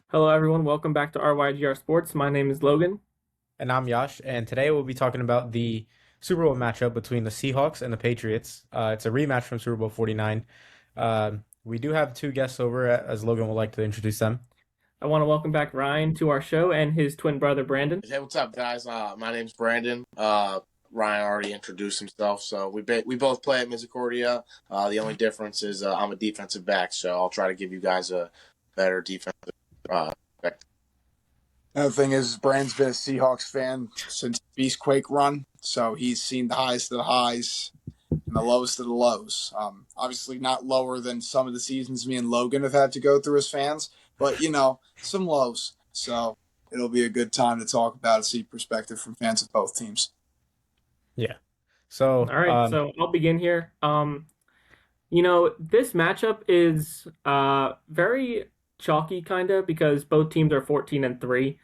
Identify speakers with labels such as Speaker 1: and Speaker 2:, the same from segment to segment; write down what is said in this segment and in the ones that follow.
Speaker 1: Hello, everyone. Welcome back to RYGR Sports. My name is Logan.
Speaker 2: And I'm Yash, and today we'll be talking about the Super Bowl matchup between the Seahawks and the Patriots. It's a rematch from Super Bowl 49. We do have two guests over, as Logan would like to introduce them.
Speaker 1: I want to welcome back Ryan to our show and his twin brother, Brandon.
Speaker 3: Hey, what's up, guys? My name's Brandon. Ryan already introduced himself, so we both play at Misericordia. The only difference is I'm a defensive back, so I'll try to give you guys a better defensive. Back.
Speaker 4: Another thing is, Brand's been a Seahawks fan since Beastquake run, so he's seen the highest of the highs and the lowest of the lows. Obviously, not lower than some of the seasons me and Logan have had to go through as fans, but some lows. So it'll be a good time to talk about it, see perspective from fans of both teams.
Speaker 2: Yeah. So,
Speaker 1: All right, so I'll begin here. This matchup is very chalky, kind of, because both teams are 14-3.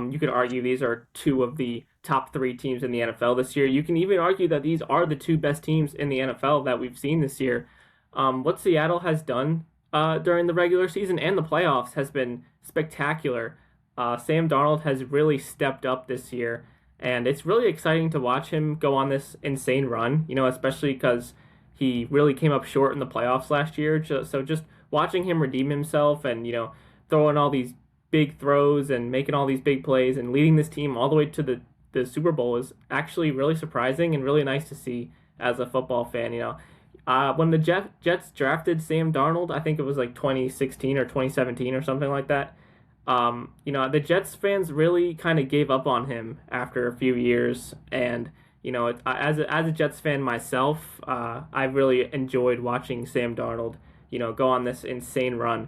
Speaker 1: You could argue these are two of the top three teams in the NFL this year. You can even argue that these are the two best teams in the NFL that we've seen this year. What Seattle has done during the regular season and the playoffs has been spectacular. Sam Darnold has really stepped up this year, and it's really exciting to watch him go on this insane run, especially because he really came up short in the playoffs last year. So just watching him redeem himself and, throwing all these big throws and making all these big plays and leading this team all the way to the Super Bowl is actually really surprising and really nice to see as a football fan. When the Jets drafted Sam Darnold, I think it was like 2016 or 2017 or something like that. The Jets fans really kind of gave up on him after a few years, and as a Jets fan myself, I really enjoyed watching Sam Darnold, go on this insane run,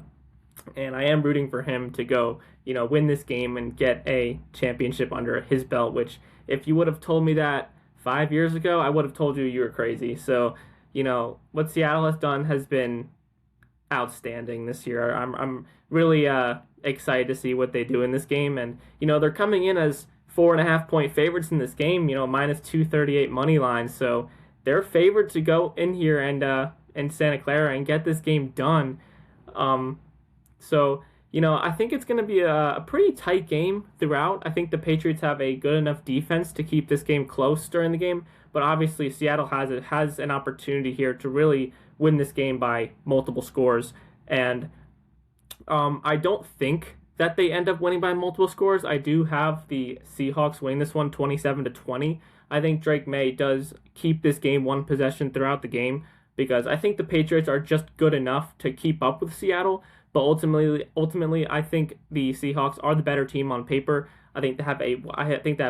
Speaker 1: and I am rooting for him to go, win this game and get a championship under his belt. Which, if you would have told me that 5 years ago, I would have told you were crazy. So, what Seattle has done has been outstanding this year. I'm really excited to see what they do in this game, and they're coming in as 4.5 point favorites in this game. Minus 238 money line, so they're favored to go in here and Santa Clara and get this game done. So I think it's going to be a pretty tight game throughout. I think the Patriots have a good enough defense to keep this game close during the game, but obviously Seattle has an opportunity here to really win this game by multiple scores. And I don't think that they end up winning by multiple scores. I do have the Seahawks winning this one 27-20. I think Drake May does keep this game one possession throughout the game because I think the Patriots are just good enough to keep up with Seattle. But ultimately, I think the Seahawks are the better team on paper. I think they have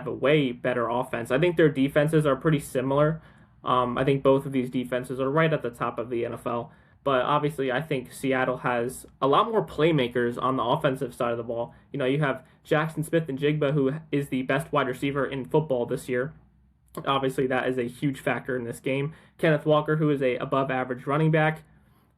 Speaker 1: a way better offense. I think their defenses are pretty similar. I think both of these defenses are right at the top of the NFL. But obviously, I think Seattle has a lot more playmakers on the offensive side of the ball. You have Jackson Smith and Jigba, who is the best wide receiver in football this year. Obviously, that is a huge factor in this game. Kenneth Walker, who is a above average running back.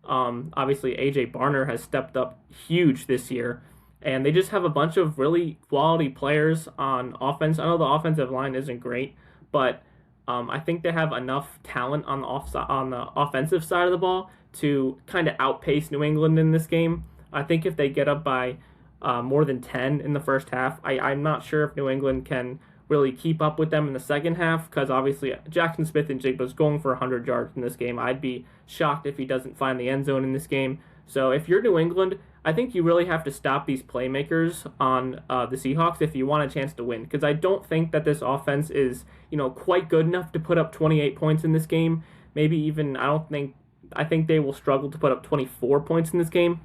Speaker 1: Obviously, AJ Barner has stepped up huge this year, and they just have a bunch of really quality players on offense. I know the offensive line isn't great, but I think they have enough talent on the offensive side of the ball to kind of outpace New England in this game. I think if they get up by more than 10 in the first half, I'm not sure if New England can really keep up with them in the second half because obviously Jackson Smith and Jigba is going for 100 yards in this game. I'd be shocked if he doesn't find the end zone in this game. So if you're New England, I think you really have to stop these playmakers on the Seahawks if you want a chance to win, because I don't think that this offense is quite good enough to put up 28 points in this game. Maybe even I think they will struggle to put up 24 points in this game.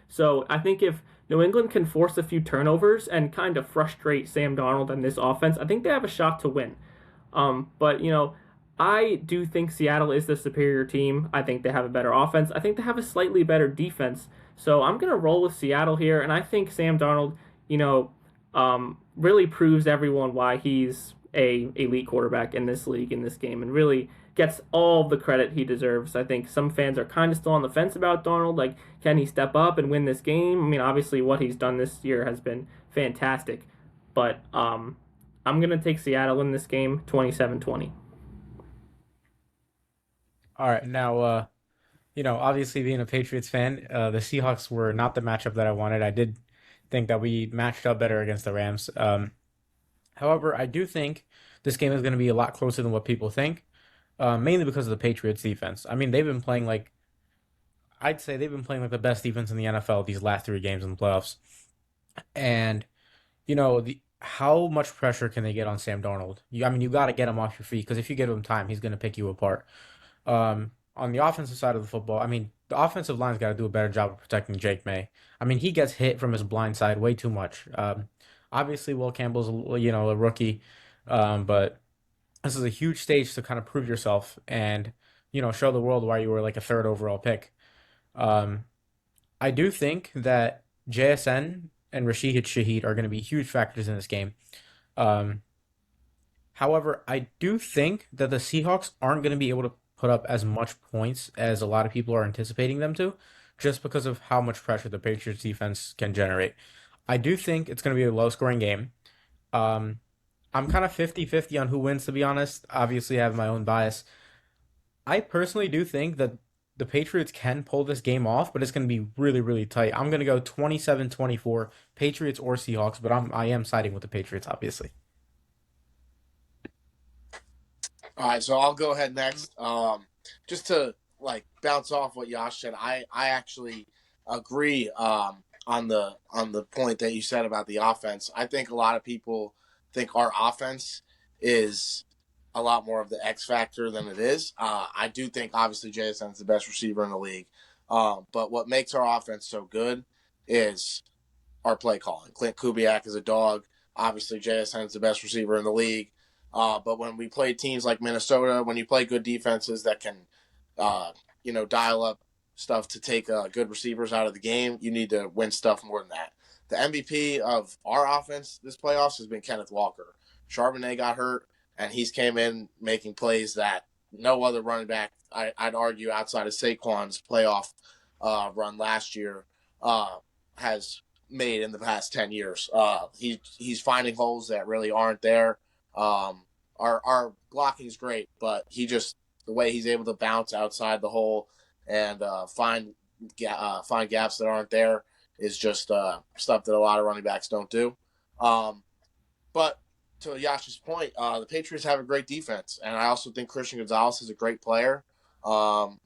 Speaker 1: So I think if New England can force a few turnovers and kind of frustrate Sam Darnold and this offense, I think they have a shot to win. But I do think Seattle is the superior team. I think they have a better offense. I think they have a slightly better defense. So I'm gonna roll with Seattle here, and I think Sam Darnold, really proves everyone why he's a elite quarterback in this league, in this game, and really gets all the credit he deserves. I think some fans are kind of still on the fence about Darnold. Like, can he step up and win this game? I mean, obviously, what he's done this year has been fantastic. But I'm going to take Seattle in this game 27-20.
Speaker 2: all right, now, obviously being a Patriots fan, the Seahawks were not the matchup that I wanted. I did think that we matched up better against the Rams. However, I do think this game is going to be a lot closer than what people think, mainly because of the Patriots defense. I mean, I'd say they've been playing like the best defense in the NFL these last 3 games in the playoffs. And how much pressure can they get on Sam Darnold? I mean, you got to get him off your feet because if you give him time, he's going to pick you apart. On the offensive side of the football, I mean, the offensive line's got to do a better job of protecting Jake May. I mean, he gets hit from his blind side way too much. Obviously, Will Campbell's a rookie, but this is a huge stage to kind of prove yourself and show the world why you were like a third overall pick. Um, I do think that JSN and Rashid Shaheed are going to be huge factors in this game. Um, However, I do think that the Seahawks aren't going to be able to put up as much points as a lot of people are anticipating them to, just because of how much pressure the Patriots defense can generate. I do think it's going to be a low scoring game. Um, I'm kind of 50-50 on who wins, to be honest. Obviously, I have my own bias. I personally do think that the Patriots can pull this game off, but it's going to be really, really tight. I'm going to go 27-24, Patriots or Seahawks, but I am siding with the Patriots, obviously.
Speaker 3: All right, so I'll go ahead next. Just to bounce off what Yash said, I actually agree on the point that you said about the offense. I think a lot of people think our offense is a lot more of the X factor than it is. I do think obviously JSN is the best receiver in the league, but what makes our offense so good is our play calling. Clint Kubiak is a dog. Obviously, JSN is the best receiver in the league. But when we play teams like Minnesota, when you play good defenses that can, dial up stuff to take good receivers out of the game, you need to win stuff more than that. The MVP of our offense this playoffs has been Kenneth Walker. Charbonnet got hurt, and he's came in making plays that no other running back, I'd argue, outside of Saquon's playoff run last year, has made in the past 10 years. He's finding holes that really aren't there. Our blocking is great, but the way he's able to bounce outside the hole and find gaps that aren't there is just stuff that a lot of running backs don't do. But to Yasha's point, the Patriots have a great defense, and I also think Christian Gonzalez is a great player. We'll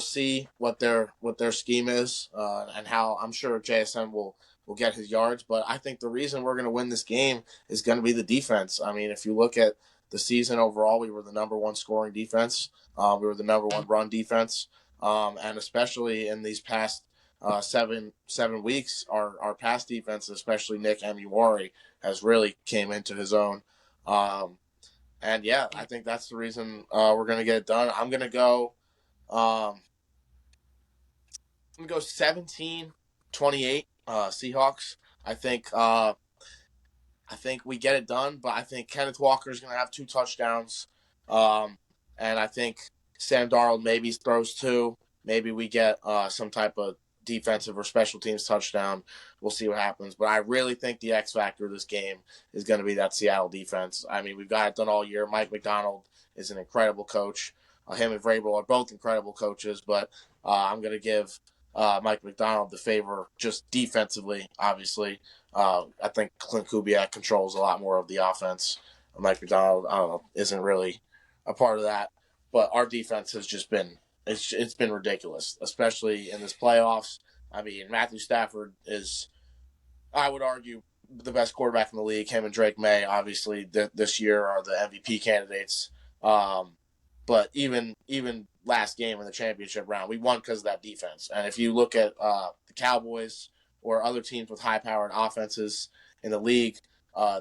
Speaker 3: see what their scheme is, and how I'm sure JSN will get his yards. But I think the reason we're going to win this game is going to be the defense. I mean, if you look at the season overall, we were the number one scoring defense. We were the number one run defense, and especially in these past 7 weeks, our pass defense, especially Nick Emuwari, has really came into his own. And yeah, I think that's the reason we're going to get it done. I'm going to go. I'm going to go 17-28 Seahawks. I think we get it done, but I think Kenneth Walker is going to have 2 touchdowns. And I think Sam Darnold maybe throws 2. Maybe we get some type of defensive or special teams touchdown. We'll see what happens. But I really think the X factor of this game is going to be that Seattle defense. I mean, we've got it done all year. Mike McDonald is an incredible coach. Him and Vrabel are both incredible coaches, but I'm going to give Mike McDonald the favor just defensively, obviously. I think Clint Kubiak controls a lot more of the offense. Mike McDonald, I don't know, isn't really a part of that. But our defense has just been it's been ridiculous, especially in this playoffs. I mean, Matthew Stafford is, I would argue, the best quarterback in the league. Him and Drake May, obviously, this year are the MVP candidates. But even last game in the championship round, we won because of that defense. And if you look at the Cowboys or other teams with high-powered offenses in the league,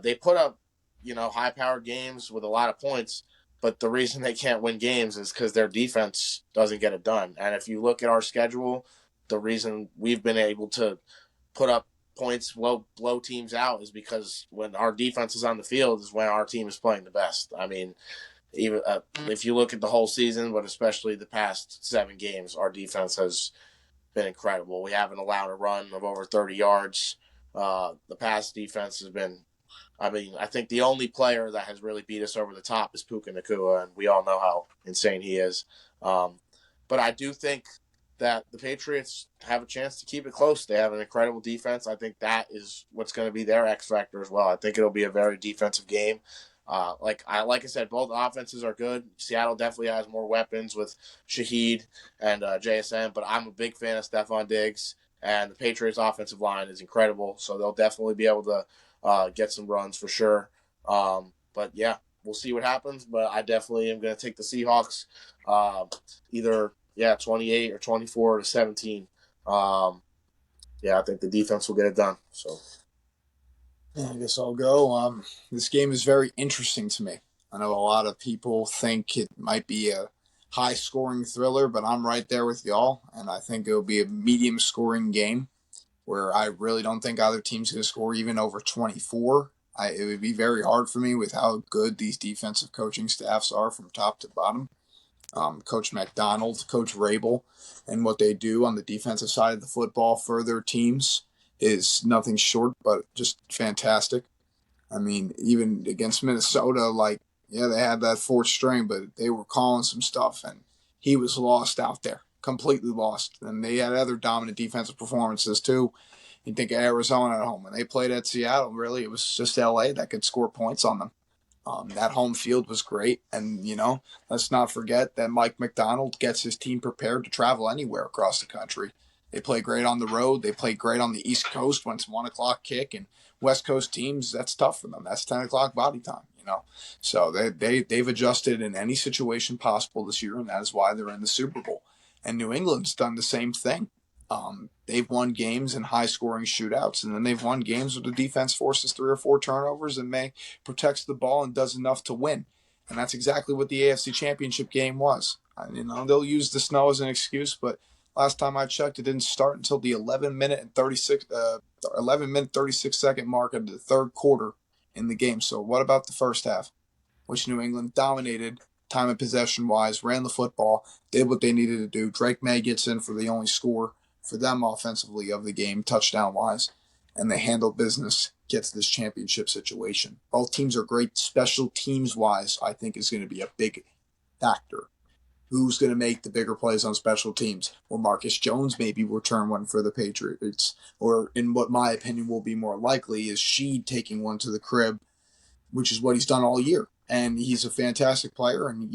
Speaker 3: they put up high-powered games with a lot of points. But the reason they can't win games is because their defense doesn't get it done. And if you look at our schedule, the reason we've been able to put up points, blow teams out, is because when our defense is on the field is when our team is playing the best. I mean, even if you look at the whole season, but especially the past 7 games, our defense has been incredible. We haven't allowed a run of over 30 yards. The pass defense has been, I mean, I think the only player that has really beat us over the top is Puka Nacua, and we all know how insane he is. But I do think that the Patriots have a chance to keep it close. They have an incredible defense. I think that is what's going to be their X factor as well. I think it'll be a very defensive game. Like I said, both offenses are good. Seattle definitely has more weapons with Shaheed and JSN, but I'm a big fan of Stephon Diggs, and the Patriots' offensive line is incredible, so they'll definitely be able to get some runs for sure. But yeah, we'll see what happens. But I definitely am going to take the Seahawks, either 28 or 24-17. Yeah, I think the defense will get it done. So
Speaker 4: Yeah, I guess I'll go. This game is very interesting to me. I know a lot of people think it might be a high scoring thriller, but I'm right there with y'all, and I think it'll be a medium scoring game where I really don't think either team's going to score even over 24. It would be very hard for me with how good these defensive coaching staffs are from top to bottom. Coach McDonald, Coach Rabel, and what they do on the defensive side of the football for their teams is nothing short but just fantastic. I mean, even against Minnesota, like, yeah, they had that fourth string, but they were calling some stuff, and he was lost out there, completely lost. And they had other dominant defensive performances, too. You think of Arizona at home. When they played at Seattle, really, it was just LA that could score points on them. That home field was great. And, let's not forget that Mike McDonald gets his team prepared to travel anywhere across the country. They play great on the road. They play great on the East Coast when it's 1 o'clock kick. And West Coast teams, that's tough for them. That's 10 o'clock body time. So they've adjusted in any situation possible this year, and that is why they're in the Super Bowl. And New England's done the same thing. They've won games in high-scoring shootouts, and then they've won games where the defense forces 3 or 4 turnovers and may protects the ball and does enough to win. And that's exactly what the AFC Championship game was. They'll use the snow as an excuse, but last time I checked, it didn't start until the 11-minute 36 second mark of the third quarter in the game. So what about the first half, which New England dominated time of possession wise, ran the football, did what they needed to do. Drake May gets in for the only score for them offensively of the game, touchdown wise, and they handle business, gets this championship situation. Both teams are great. Special teams wise, I think is going to be a big factor. Who's going to make the bigger plays on special teams? Will Marcus Jones maybe return one for the Patriots? Or in what my opinion will be more likely is Sheed taking one to the crib, which is what he's done all year. And he's a fantastic player. And,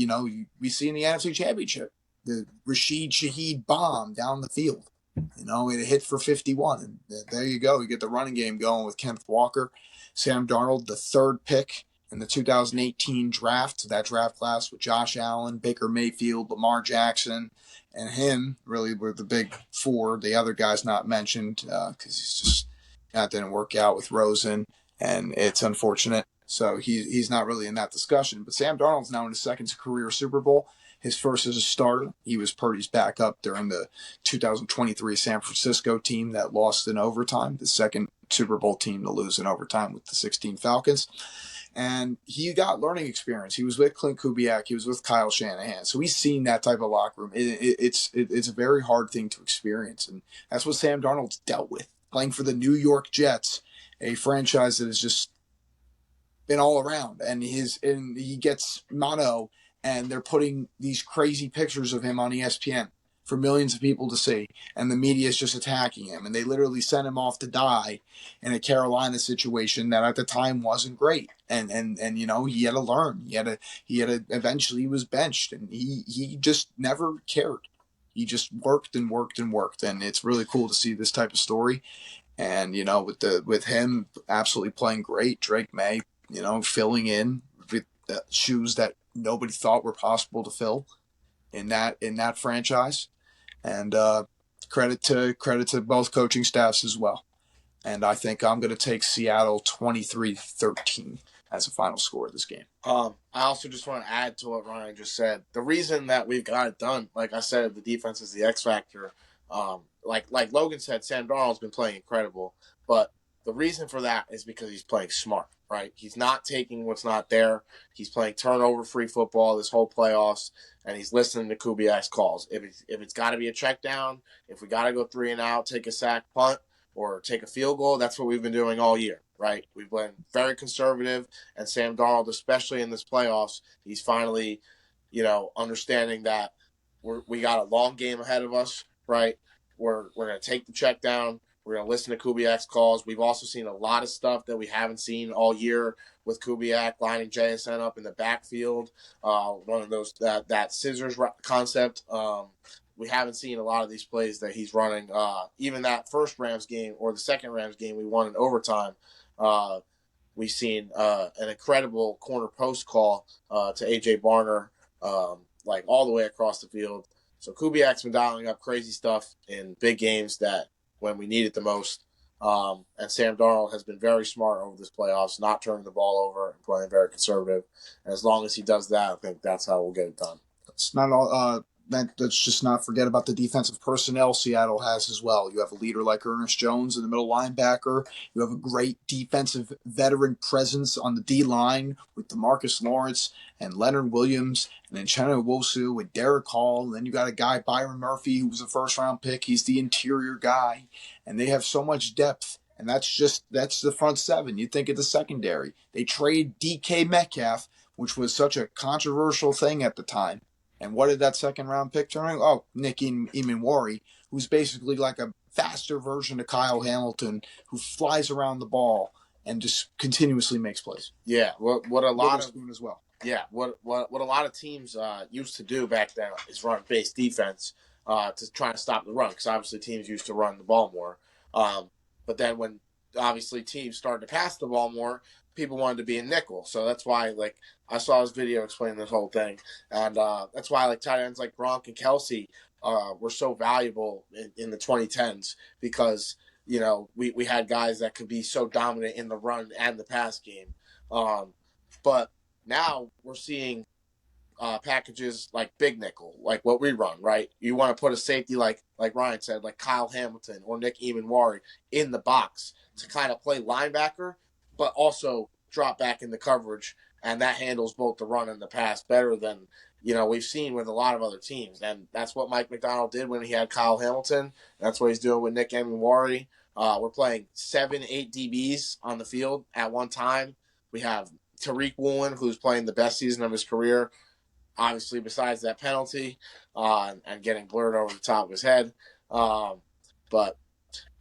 Speaker 4: we see in the NFC Championship, the Rashid Shaheed bomb down the field. It hit for 51. And there you go. You get the running game going with Kenneth Walker. Sam Darnold, the third pick in the 2018 draft, that draft class with Josh Allen, Baker Mayfield, Lamar Jackson, and him really were the big four. The other guys not mentioned because that didn't work out with Rosen, and it's unfortunate. So he's not really in that discussion. But Sam Darnold's now in his second career Super Bowl. His first as a starter. He was Purdy's backup during the 2023 San Francisco team that lost in overtime, the second Super Bowl team to lose in overtime with the 16 Falcons. And he got learning experience. He was with Clint Kubiak. He was with Kyle Shanahan. So he's seen that type of locker room. It's a very hard thing to experience. And that's what Sam Darnold's dealt with. Playing for the New York Jets, a franchise that has just been all around. And he gets mono, and they're putting these crazy pictures of him on ESPN for millions of people to see, and the media is just attacking him, and they literally sent him off to die in a Carolina situation that at the time wasn't great, and he had to learn. He had to eventually he was benched, and he just never cared. He just worked and worked and worked, and it's really cool to see this type of story. And with him absolutely playing great, Drake May, filling in with shoes that nobody thought were possible to fill in that franchise, and credit to both coaching staffs as well. And I think I'm going to take Seattle 23-13 as a final score of this game.
Speaker 3: I also just want to add to what Ryan just said. The reason that we've got it done, like I said, the defense is the X factor. Like Logan said, Sam Darnold's been playing incredible, but the reason for that is because he's playing smart, right? He's not taking what's not there. He's playing turnover-free football this whole playoffs, and he's listening to Kubiak's calls. If it's got to be a check down, if we got to go 3 and out, take a sack punt, or take a field goal, that's what we've been doing all year, right? We've been very conservative, and Sam Darnold, especially in this playoffs, he's finally, understanding that we got a long game ahead of us. right? We're going to take the check down. We're going to listen to Kubiak's calls. We've also seen a lot of stuff that we haven't seen all year with Kubiak lining JSN up in the backfield. One of those that scissors concept. We haven't seen a lot of these plays that he's running. Even that first Rams game or the second Rams game we won in overtime. We've seen an incredible corner post call to AJ Barner, like all the way across the field. So Kubiak's been dialing up crazy stuff in big games that when we need it the most. And Sam Darnold has been very smart over this playoffs, not turning the ball over and playing very conservative. And as long as he does that, I think that's how we'll get it done.
Speaker 4: It's not all. Let's just not forget about the defensive personnel Seattle has as well. You have a leader like Ernest Jones in the middle linebacker. You have a great defensive veteran presence on the D-line with DeMarcus Lawrence and Leonard Williams and then Uchenna Nwosu with Derek Hall. And then you got a guy, Byron Murphy, who was a first-round pick. He's the interior guy. And they have so much depth. And that's the front seven. You think of the secondary. They trade DK Metcalf, which was such a controversial thing at the time. And what did that second-round pick turn out? Oh, Nick Emanwari, who's basically like a faster version of Kyle Hamilton, who flies around the ball and just continuously makes plays.
Speaker 3: Yeah, what a lot of
Speaker 4: as well.
Speaker 3: Yeah, what a lot of teams used to do back then is run base defense to try to stop the run, because obviously teams used to run the ball more. But then when obviously teams started to pass the ball more, people wanted to be in nickel. So that's why, like, I saw his video explaining this whole thing. And that's why, like, tight ends like Gronk and Kelsey were so valuable in the 2010s, because, you know, we had guys that could be so dominant in the run and the pass game. But now we're seeing packages like big nickel, like what we run, right? You want to put a safety like Ryan said, like Kyle Hamilton or Nick Emanwari in the box to kind of play linebacker, but also drop back in the coverage, and that handles both the run and the pass better than, you know, we've seen with a lot of other teams. And that's what Mike McDonald did when he had Kyle Hamilton. That's what he's doing with Nick Emanwari. We're playing 7-8 DBs on the field at one time. We have Tariq Woolen, who's playing the best season of his career, obviously, besides that penalty and getting blurred over the top of his head. But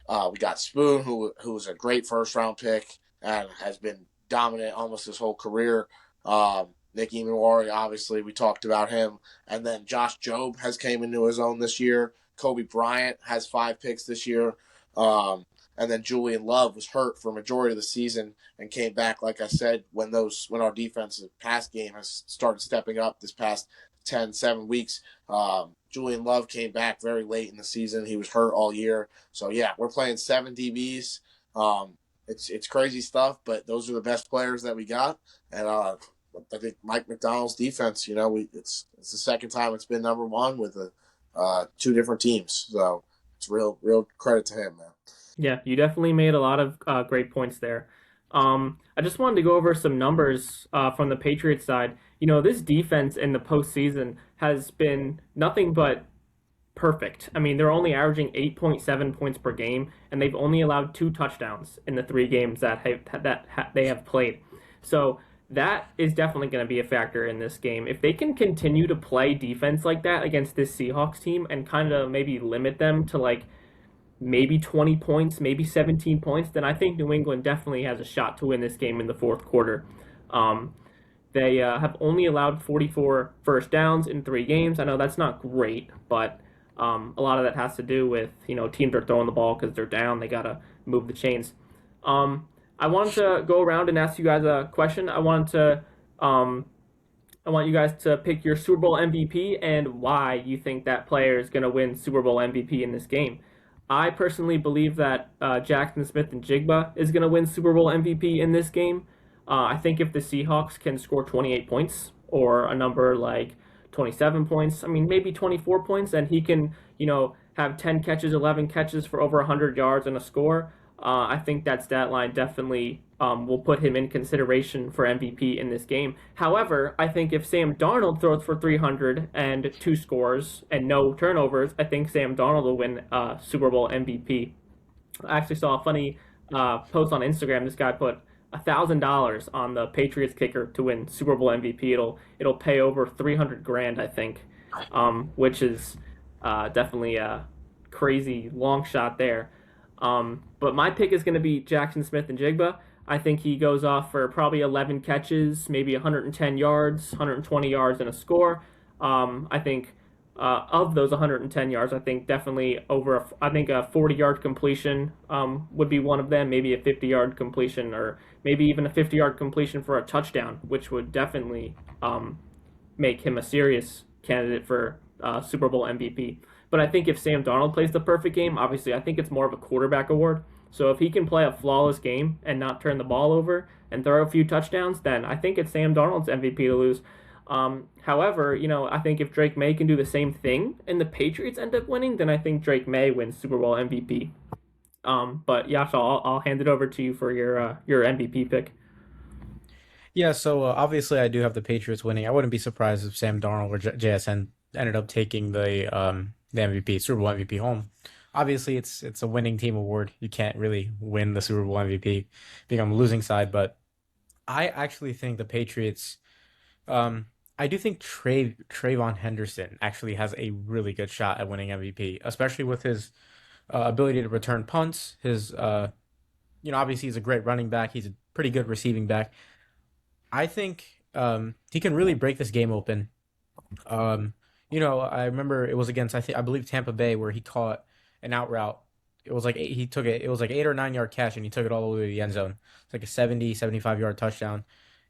Speaker 3: we got Spoon, who was a great first-round pick and has been dominant almost his whole career. Nick Emanwari, obviously, we talked about him. And then Josh Jobe has came into his own this year. Kobe Bryant has 5 picks this year. And then Julian Love was hurt for a majority of the season and came back, like I said, when our defensive pass game has started stepping up this past 7 weeks. Julian Love came back very late in the season. He was hurt all year. So, yeah, we're playing 7 DBs. It's crazy stuff, but those are the best players that we got. And I think Mike McDonald's defense, you know, it's the second time it's been number one with 2 different teams. So it's real credit to him, man.
Speaker 1: Yeah, you definitely made a lot of great points there. I just wanted to go over some numbers from the Patriots side. You know, this defense in the postseason has been nothing but perfect. I mean, they're only averaging 8.7 points per game, and they've only allowed 2 touchdowns in the 3 games that they have played. So that is definitely going to be a factor in this game. If they can continue to play defense like that against this Seahawks team and kind of maybe limit them to like maybe 20 points, maybe 17 points, then I think New England definitely has a shot to win this game in the fourth quarter. They have only allowed 44 first downs in 3 games. I know that's not great, but a lot of that has to do with, you know, teams are throwing the ball because they're down. They got to move the chains. I wanted to go around and ask you guys a question. I want you guys to pick your Super Bowl MVP and why you think that player is going to win Super Bowl MVP in this game. I personally believe that Jackson Smith and Jigba is going to win Super Bowl MVP in this game. I think if the Seahawks can score 28 points or a number like 27 points, I mean, maybe 24 points, and he can, you know, have 10 catches, 11 catches for over 100 yards and a score, I think that stat line definitely will put him in consideration for MVP in this game. However, I think if Sam Darnold throws for 302 scores and no turnovers, I think Sam Darnold will win Super Bowl MVP. I actually saw a funny post on Instagram. This guy put $1,000 on the Patriots kicker to win Super Bowl MVP. It'll pay over $300,000, I think, which is definitely crazy long shot there. But my pick is going to be Jackson Smith and Jigba. I think he goes off for probably 11 catches, maybe 110 yards, 120 yards, and a score. I think of those 110 yards, I think definitely I think a 40-yard completion would be one of them, maybe a 50-yard completion, or maybe even a 50-yard completion for a touchdown, which would definitely make him a serious candidate for Super Bowl MVP. But I think if Sam Darnold plays the perfect game, obviously I think it's more of a quarterback award. So if he can play a flawless game and not turn the ball over and throw a few touchdowns, then I think it's Sam Darnold's MVP to lose. However, I think if Drake May can do the same thing and the Patriots end up winning, then I think Drake May wins Super Bowl MVP. But Yasha, I'll hand it over to you for your MVP pick.
Speaker 2: Yeah, so obviously I do have the Patriots winning. I wouldn't be surprised if Sam Darnold or JSN ended up taking the MVP, Super Bowl MVP home. Obviously, it's a winning team award. You can't really win the Super Bowl MVP being on the losing side, but I actually think the Patriots. I do think Trayvon Henderson actually has a really good shot at winning MVP, especially with his ability to return punts. His obviously he's a great running back. He's a pretty good receiving back. I think he can really break this game open. Um, I remember it was against I believe Tampa Bay where he caught an out route. It was like he took it. It was like 8 or 9 yard catch, and he took it all the way to the end zone. It's like a 75 yard touchdown.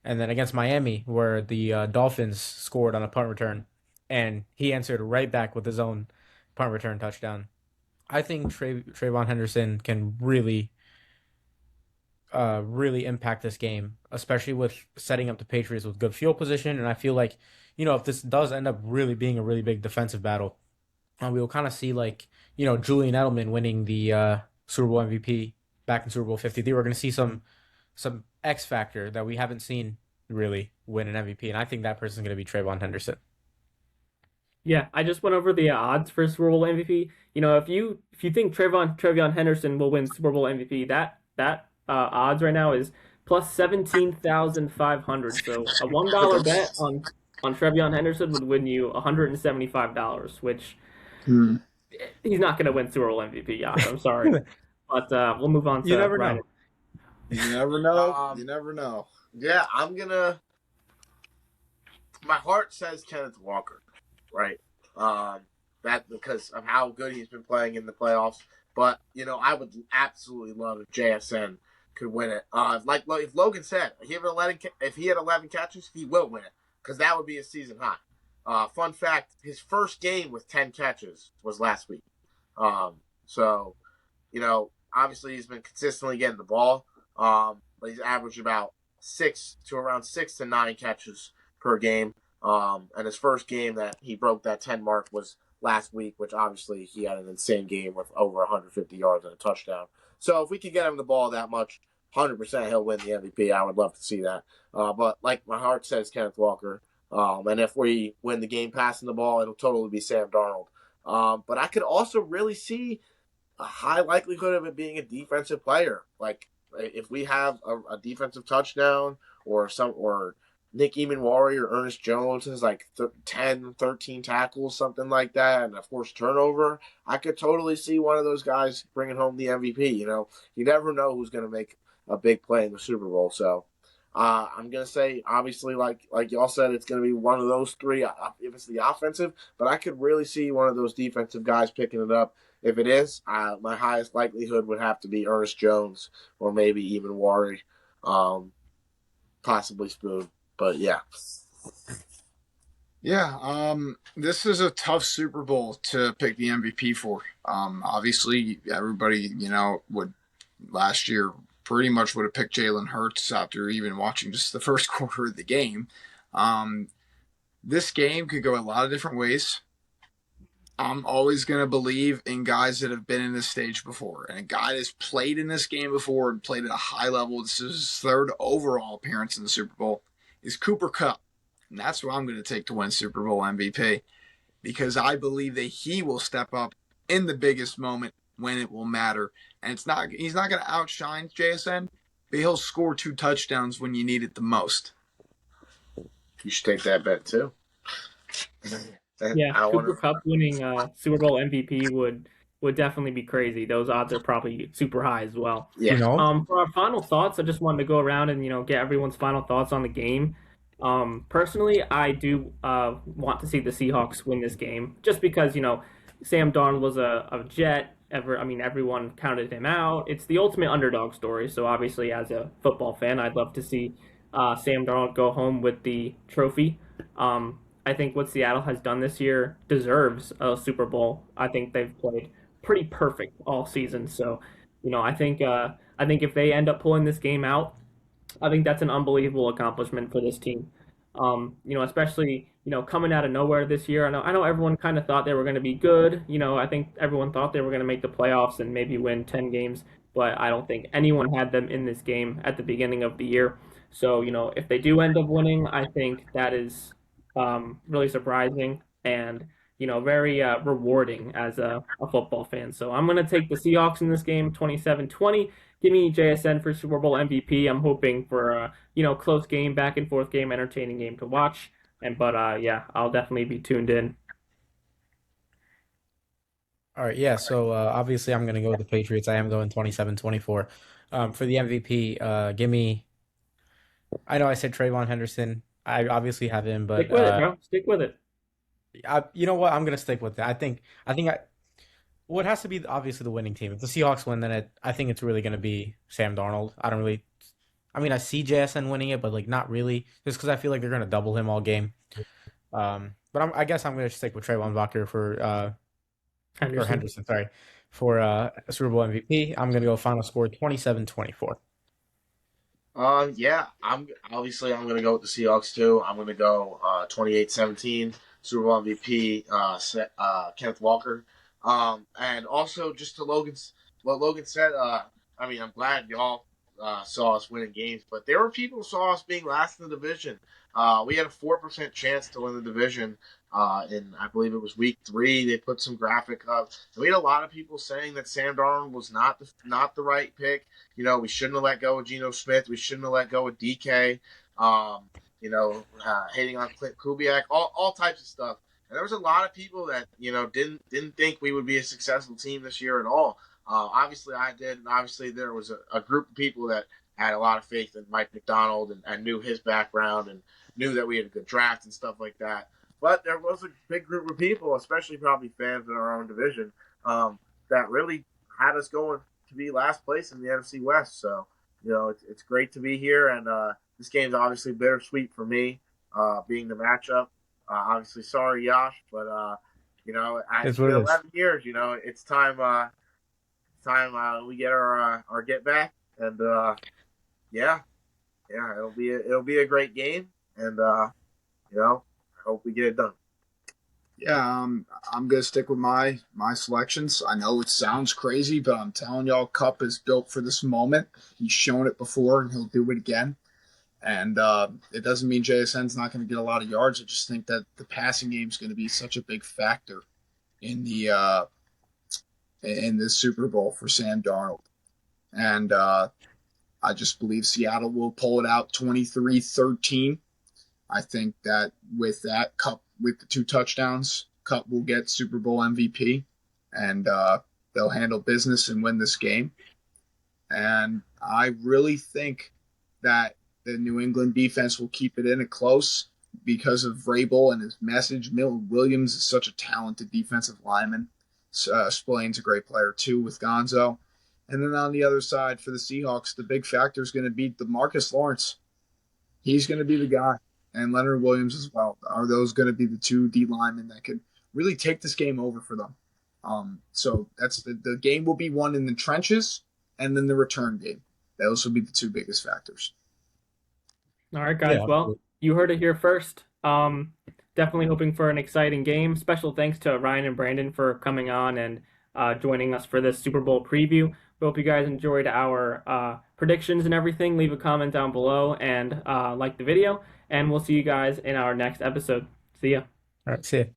Speaker 2: And then against Miami, where the Dolphins scored on a punt return, and he answered right back with his own punt return touchdown. I think Trayvon Henderson can really impact this game, especially with setting up the Patriots with good field position. And I feel like, if this does end up really being a really big defensive battle, we will kind of see like, Julian Edelman winning the Super Bowl MVP back in Super Bowl 53. We're going to see some X factor that we haven't seen really win an MVP, and I think that person's going to be Trayvon Henderson.
Speaker 1: Yeah, I just went over the odds for Super Bowl MVP. If you think Trayvon Henderson will win Super Bowl MVP, that odds right now is plus 17,500. So a $1 bet on Trayvon Henderson would win you $175, which
Speaker 4: Hmm.
Speaker 1: he's not going to win Super Bowl MVP. Yeah, I'm sorry, but we'll move on
Speaker 2: You
Speaker 1: to
Speaker 2: never
Speaker 1: Ryan.
Speaker 2: know.
Speaker 4: You never know. You never know.
Speaker 3: Yeah, my heart says Kenneth Walker, right? That because of how good he's been playing in the playoffs. But I would absolutely love if JSN could win it. Like if Logan said, if he had 11 catches, he will win it because that would be a season high. Fun fact: his first game with 10 catches was last week. So obviously he's been consistently getting the ball. But he's averaged about around 6 to 9 catches per game. And his first game that he broke that 10 mark was last week, which obviously he had an insane game with over 150 yards and a touchdown. So if we could get him the ball that much, 100% he'll win the MVP. I would love to see that. But like my heart says, Kenneth Walker. And if we win the game passing the ball, it'll totally be Sam Darnold. But I could also really see a high likelihood of it being a defensive player. Like if we have a defensive touchdown or Nick Emanwari or Ernest Jones has like 10, 13 tackles, something like that, and a forced turnover, I could totally see one of those guys bringing home the MVP. You never know who's going to make a big play in the Super Bowl. So I'm going to say, obviously, like y'all said, it's going to be one of those three if it's the offensive, but I could really see one of those defensive guys picking it up. If it is, my highest likelihood would have to be Ernest Jones or maybe even Wari, possibly Spoon. But yeah.
Speaker 4: Yeah, this is a tough Super Bowl to pick the MVP for. Obviously, everybody, would last year pretty much would have picked Jalen Hurts after even watching just the first quarter of the game. This game could go a lot of different ways. I'm always going to believe in guys that have been in this stage before. And a guy that's played in this game before and played at a high level, this is his third overall appearance in the Super Bowl, is Cooper Kupp. And that's what I'm going to take to win Super Bowl MVP because I believe that he will step up in the biggest moment when it will matter. And he's not going to outshine JSN, but he'll score 2 touchdowns when you need it the most.
Speaker 3: You should take that bet too.
Speaker 1: Yeah, Cooper Kupp winning Super Bowl MVP would would definitely be crazy. Those odds are probably super high as well.
Speaker 2: You
Speaker 3: Yeah.
Speaker 2: know?
Speaker 1: For our final thoughts, I just wanted to go around and get everyone's final thoughts on the game. Personally, I do want to see the Seahawks win this game, just because Sam Darnold was a Jet. I mean, everyone counted him out. It's the ultimate underdog story. So obviously, as a football fan, I'd love to see Sam Darnold go home with the trophy. I think what Seattle has done this year deserves a Super Bowl. I think they've played pretty perfect all season. So, I think if they end up pulling this game out, I think that's an unbelievable accomplishment for this team. Especially coming out of nowhere this year. I know everyone kind of thought they were going to be good. I think everyone thought they were going to make the playoffs and maybe win 10 games, but I don't think anyone had them in this game at the beginning of the year. So if they do end up winning, I think that is really surprising and very rewarding as a football fan. So I'm going to take the Seahawks in this game, 27-20. Give me JSN for Super Bowl MVP. I'm hoping for a close game, back and forth game, entertaining game to watch. Yeah, I'll definitely be tuned in.
Speaker 2: All right, yeah. So obviously, I'm going to go with the Patriots. I am going 27-24. For the MVP, give me. I know I said Trayvon Henderson. I obviously have him,
Speaker 1: Stick
Speaker 2: but
Speaker 1: with it, bro. Stick with it.
Speaker 2: you know what? I'm going to stick with that. Well, it has to be obviously the winning team. If the Seahawks win, then I think it's really going to be Sam Darnold. I don't really. I mean, I see JSN winning it, but like not really, just because I feel like they're going to double him all game. But I guess I'm going to stick with Trayvon Walker or
Speaker 1: Henderson.
Speaker 2: Henderson, sorry, for Super Bowl MVP. I'm going to go final score 27-24.
Speaker 3: Yeah, I'm gonna go with the Seahawks too. I'm gonna go 28-17 Super Bowl MVP Kenneth Walker. And also just to Logan's what Logan said. I mean, I'm glad y'all saw us winning games, but there were people who saw us being last in the division. We had a 4% chance to win the division. In I believe it was week 3, they put some graphic up. And we had a lot of people saying that Sam Darnold was not the right pick. We shouldn't have let go of Geno Smith. We shouldn't have let go of DK. Hating on Clint Kubiak, all types of stuff. And there was a lot of people that didn't think we would be a successful team this year at all. Obviously, I did, and obviously there was a group of people that had a lot of faith in Mike McDonald and knew his background and knew that we had a good draft and stuff like that. But there was a big group of people, especially probably fans in our own division, that really had us going to be last place in the NFC West. So, it's great to be here. And this game's obviously bittersweet for me, being the matchup. Obviously, sorry, Yash, but,
Speaker 2: It's
Speaker 3: after
Speaker 2: what it is.
Speaker 3: 11 years, it's time we get our get back. And, yeah, it'll be a great game. And, I hope we get it done.
Speaker 4: Yeah, I'm gonna stick with my selections. I know it sounds crazy, but I'm telling y'all, Cup is built for this moment. He's shown it before, and he'll do it again. And it doesn't mean JSN's not going to get a lot of yards. I just think that the passing game is going to be such a big factor in the Super Bowl for Sam Darnold. And I just believe Seattle will pull it out 23-13. I think that with that, Cup with the 2 touchdowns, Cup will get Super Bowl MVP, and they'll handle business and win this game. And I really think that the New England defense will keep it in it close because of Vrabel and his message. Milton Williams is such a talented defensive lineman. Spillane's a great player too with Gonzo. And then on the other side for the Seahawks, the big factor is going to be DeMarcus Lawrence. He's going to be the guy. And Leonard Williams as well. Are those going to be the 2 D linemen that could really take this game over for them? So that's the game will be won in the trenches and then the return game. Those will be the 2 biggest factors.
Speaker 1: All right, guys.
Speaker 2: Yeah.
Speaker 1: Well, you heard it here first. Definitely hoping for an exciting game. Special thanks to Ryan and Brandon for coming on and joining us for this Super Bowl preview. We hope you guys enjoyed our predictions and everything. Leave a comment down below and like the video. And we'll see you guys in our next episode. See ya.
Speaker 2: All right, see ya.